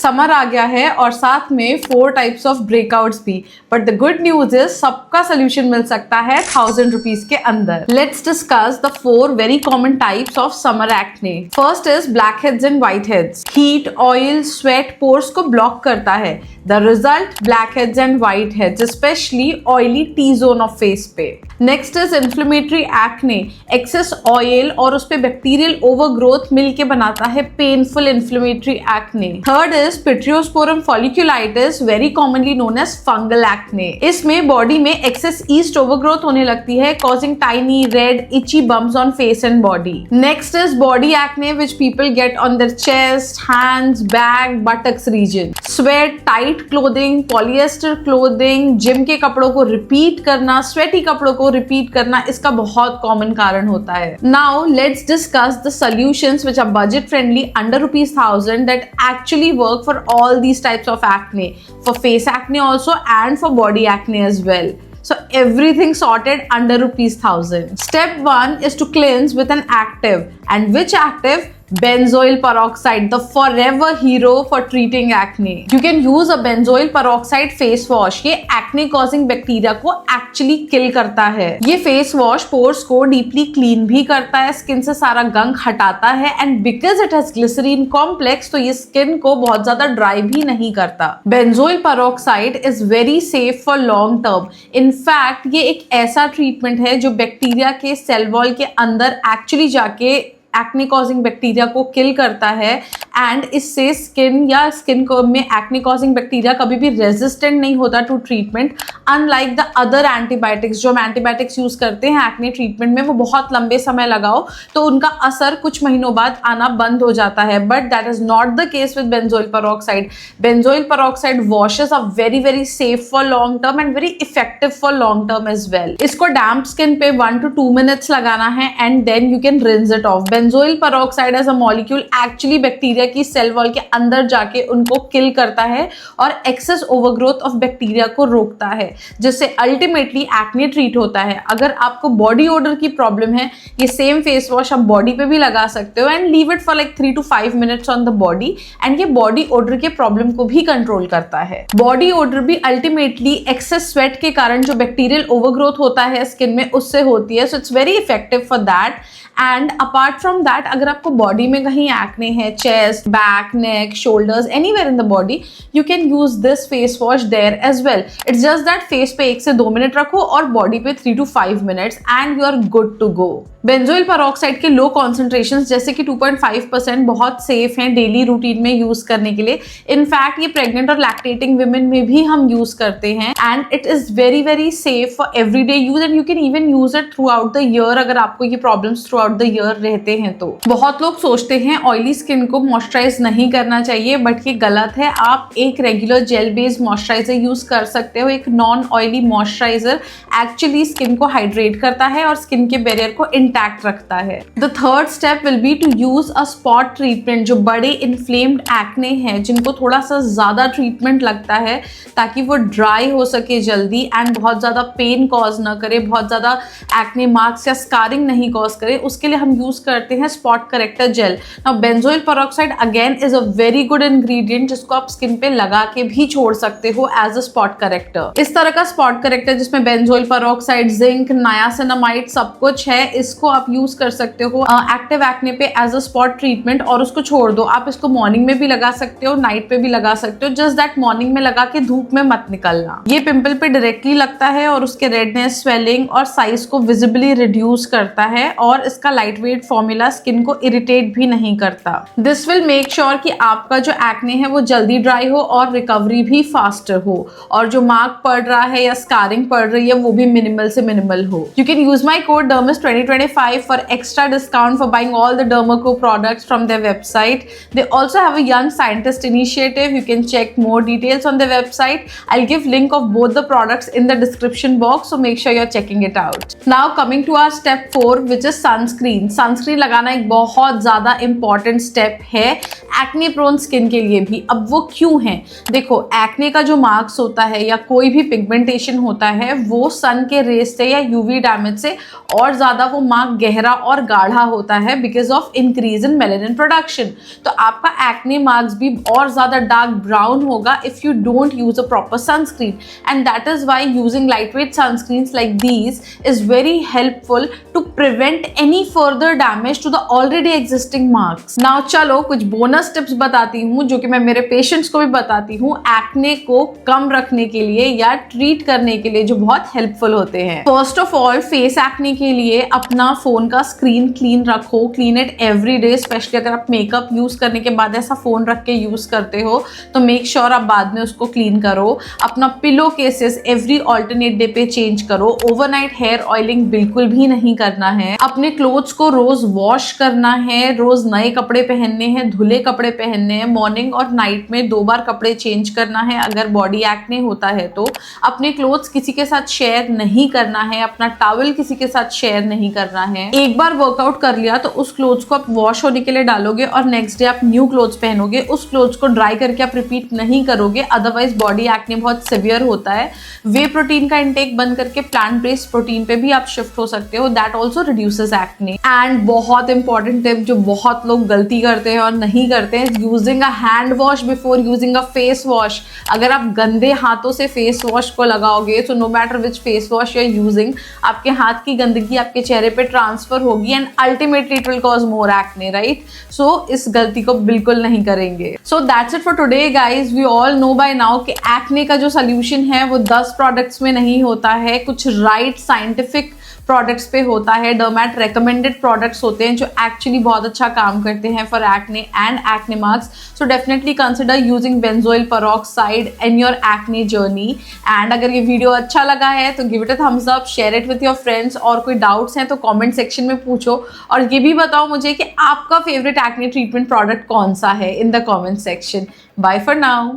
Summer आ गया है और साथ में 4 टाइप्स ऑफ ब्रेकआउट्स भी, but the good news is सबका सोल्यूशन मिल सकता है 1000 रुपीज के अंदर। Let's discuss the 4 very common types of summer acne. First is blackheads and whiteheads. Heat, oil, sweat pores को ब्लॉक करता है। The result blackheads and whiteheads, specially oily T zone of face पे। Next is inflammatory acne. Excess oil और उस पे bacterial overgrowth मिलके बनाता है painful inflammatory acne. Third is pityrosporum folliculitis, very commonly known as fungal acne. इसमें body में excess yeast overgrowth होने लगती है, causing tiny red itchy bumps on face and body. Next is body acne which people get on their chest, hands, back, buttocks region. Sweat, tight clothing, polyester clothing, gym के कपड़ों को repeat करना, sweaty कपड़ों को repeat करना इसका बहुत common कारण होता है। Now let's discuss the solutions which are budget friendly under ₹1000 that actually work for all these types of acne, for face acne also and for body acne as well. So everything sorted under ₹1000. Step 1 is to cleanse with an active. And which active? Benzoyl peroxide, the forever hero for treating acne. You can use a benzoyl peroxide face wash. ये acne causing bacteria को actually kill करता है। ये face wash pores को deeply clean भी करता है, skin से सारा गंग हटाता है, and because it has glycerine complex तो ये skin को बहुत ज्यादा dry भी नहीं करता। Benzoyl peroxide is very safe for long term. In fact ये एक ऐसा treatment है जो बैक्टीरिया के सेल वॉल के अंदर actually जाके एक्ने कॉजिंग बैक्टीरिया को किल करता है, एंड इससे स्किन या स्किन में एक्ने कॉजिंग बैक्टीरिया कभी भी रेजिस्टेंट नहीं होता to treatment, unlike the other antibiotics. जो हम एंटीबायोटिक्स यूज करते हैं एक्ने ट्रीटमेंट में वो बहुत लंबे समय लगाओ तो उनका असर कुछ महीनों बाद आना बंद हो जाता है, but that is not the case with benzoyl peroxide. Benzoyl peroxide washes are very very safe for long term and very effective for long term as well. इसको डैम्प स्किन पे 1 to 2 minutes लगाना है and then you can rinse it off. Benzoyl peroxide as a molecule actually bacteria की cell wall के अंदर जाके उनको किल करता है और एक्सेस ओवरग्रोथ ऑफ बैक्टीरिया को रोकता है, जिससे अल्टीमेटली एक्ने ट्रीट होता है। अगर आपको बॉडी ओडर की प्रॉब्लम है, ये सेम फेस वॉश आप बॉडी पे भी लगा सकते हो and leave it for like 3 to 5 minutes on the body, and ये बॉडी ओडर के प्रॉब्लम को भी कंट्रोल करता है। बॉडी ओडर भी अल्टीमेटली एक्सेस स्वेट के कारण जो बैक्टीरियल ओवरग्रोथ होता है स्किन में उससे होती है, so it's very effective for that. And apart from that अगर आपको बॉडी में कहीं एक्ने है, chest, back, neck, shoulders, anywhere in the body, you can use this face wash there as well. It's just that face पे 1 से 2 minute रखो और body पे 3 to 5 minutes and you are good to go. Benzoyl peroxide के low concentrations जैसे कि 2.5% बहुत safe हैं डेली रूटीन में यूज करने के लिए। इनफैक्ट ये प्रेग्नेंट और लैक्टेटिंग वुमेन में भी हम यूज करते हैं and it is very very safe for everyday use and you can even use it through out the year अगर आपको ये problems through out the year रहते हैं तो। बहुत लोग सोचते हैं ऑयली स्किन को मॉइस्चराइज नहीं करना चाहिए, बट ये गलत है। आप एक regular gel based moisturiser use कर सकते हो। एक non oily moisturiser actually skin को हाइड्रेट करता है और स्किन के बैरियर को इंटैक्ट रखता है। The third step will be to use a spot treatment. जो बड़े इन्फ्लेम्ड एक्ने हैं जिनको थोड़ा सा ज्यादा ट्रीटमेंट लगता है ताकि वो ड्राई हो सके जल्दी एंड बहुत ज्यादा पेन कॉज ना करे, बहुत ज्यादा एक्ने मार्क्स या स्कारिंग नहीं कॉज करे, उसके लिए हम यूज करते हैं spot corrector gel. Now benzoyl peroxide again is a very good ingredient जिसको आप स्किन पे लगा के भी छोड़ सकते हो एज अ स्पॉट करेक्टर। इस तरह का स्पॉट करेक्टर जिसमें बेंजोइल पेरोक्साइड, जिंक, नायासिनामाइड सब कुछ है, इसको आप यूज कर सकते हो एक्टिव एक्ने पे एज अ स्पॉट ट्रीटमेंट और उसको छोड़ दो। आप इसको मॉर्निंग में भी लगा सकते हो, नाइट पे भी लगा सकते हो, जस्ट दैट मॉर्निंग में लगा के धूप में मत निकलना। ये पिंपल पे डायरेक्टली लगता है और उसके रेडनेस, स्वेलिंग और साइज को विजिबली रिड्यूस करता है और इसका लाइट वेट फॉर्मूला स्किन को इरिटेट भी नहीं करता। दिस विल मेक श्योर कि आपका जो एक्ने है वो जल्दी ड्राई हो और रिकवरी भी फास्टर हो, और जो मार्क पड़ रहा है या स्कारिंग पड़ रही है वो भी मिनिमल से मिनिमल हो। You can use my code DERMIS2025 for extra discount for buying all the Dermaco products from their website. They also have a young scientist initiative. You can check more details on their website. I'll give link of both the products in the description box, so make sure you're checking it out. Now coming to our step 4, which is sunscreen. Sunscreen लगाना एक बहुत ज़्यादा important step है acne prone skin के लिए भी। अब वो क्यों है? देखो, एक्ने का जो मार्क्स होता है या कोई भी पिगमेंटेशन होता है वो सन के रेस से या यूवी डैमेज से और ज़्यादा वो मार्क गहरा और गाढ़ा होता है because of increase in melanin production. तो आपका एक्ने मार्क्स भी और ज़्यादा डार्क ब्राउन होगा if you don't use a proper sunscreen, and that is why using lightweight sunscreens like these is very helpful to prevent any further damage to the already existing marks. Now चलो कुछ bonus tips बताती हूँ जो कि मैं मेरे patients को भी बताती हूँ एक्ने को कम रखने के लिए या ट्रीट करने के लिए, जो बहुत हेल्पफुल होते हैं। First of all, face acne के लिए अपना फोन का स्क्रीन क्लीन रखो, clean it every day. Specially अगर आप मेकअप यूज करने के बाद ऐसा फोन रख के यूज करते हो तो मेक श्योर आप बाद में उसको क्लीन करो। अपना pillow cases every alternate day पे चेंज करो। ओवरनाइट हेयर ऑयलिंग बिल्कुल भी नहीं करना है। अपने क्लोथ्स को रोज वॉश करना है, रोज नए कपड़े पहनने हैं, धुले कपड़े पहनने हैं। मॉर्निंग और नाइट में 2 बार कपड़े चेंज करना है अगर बॉडी एक्ने होता है तो। अपने क्लोथ्स किसी के साथ शेयर नहीं करना है, अपना टॉवल किसी के साथ शेयर नहीं करना है। एक बार वर्कआउट कर लिया तो उस क्लोथ्स को आप वॉश होने के लिए डालोगे और नेक्स्ट डे आप न्यू क्लोथ्स पहनोगे। उस क्लोथ्स को ड्राई करके आप रिपीट नहीं करोगे, अदरवाइज बॉडी एक्ने बहुत सिवियर होता है। वे प्रोटीन का इंटेक बंद करके प्लांट बेस्ड प्रोटीन पे भी आप शिफ्ट हो सकते हो, that also reduces acne. And बहुत इंपॉर्टेंट टिप जो बहुत लोग गलती करते हैं और नहीं करते हैं, using a hand wash before using a face wash. अगर आप गंदे हाथों से फेस वॉश को लगाओगे तो no matter which face wash you are using, आपके हाथ की गंदगी आपके चेहरे पे ट्रांसफर होगी and ultimately it will cause more acne, right? So इस गलती को बिल्कुल नहीं करेंगे। So that's it for today guys. We all know by now कि एक्ने का जो सोल्यूशन है वो 10 प्रोडक्ट्स में नहीं होता है, कुछ राइट साइंटिफिक प्रोडक्ट्स पे होता है। डर्मैट रेकमेंडेड प्रोडक्ट्स होते हैं जो एक्चुअली बहुत अच्छा काम करते हैं for acne and acne marks. So definitely consider using benzoyl peroxide in your acne journey. And अगर ये वीडियो अच्छा लगा है तो give it a thumbs up, share it with your friends, और कोई डाउट्स हैं तो कमेंट सेक्शन में पूछो, और ये भी बताओ मुझे कि आपका फेवरेट एक्ने ट्रीटमेंट प्रोडक्ट कौन सा है in the comment section. Bye for now.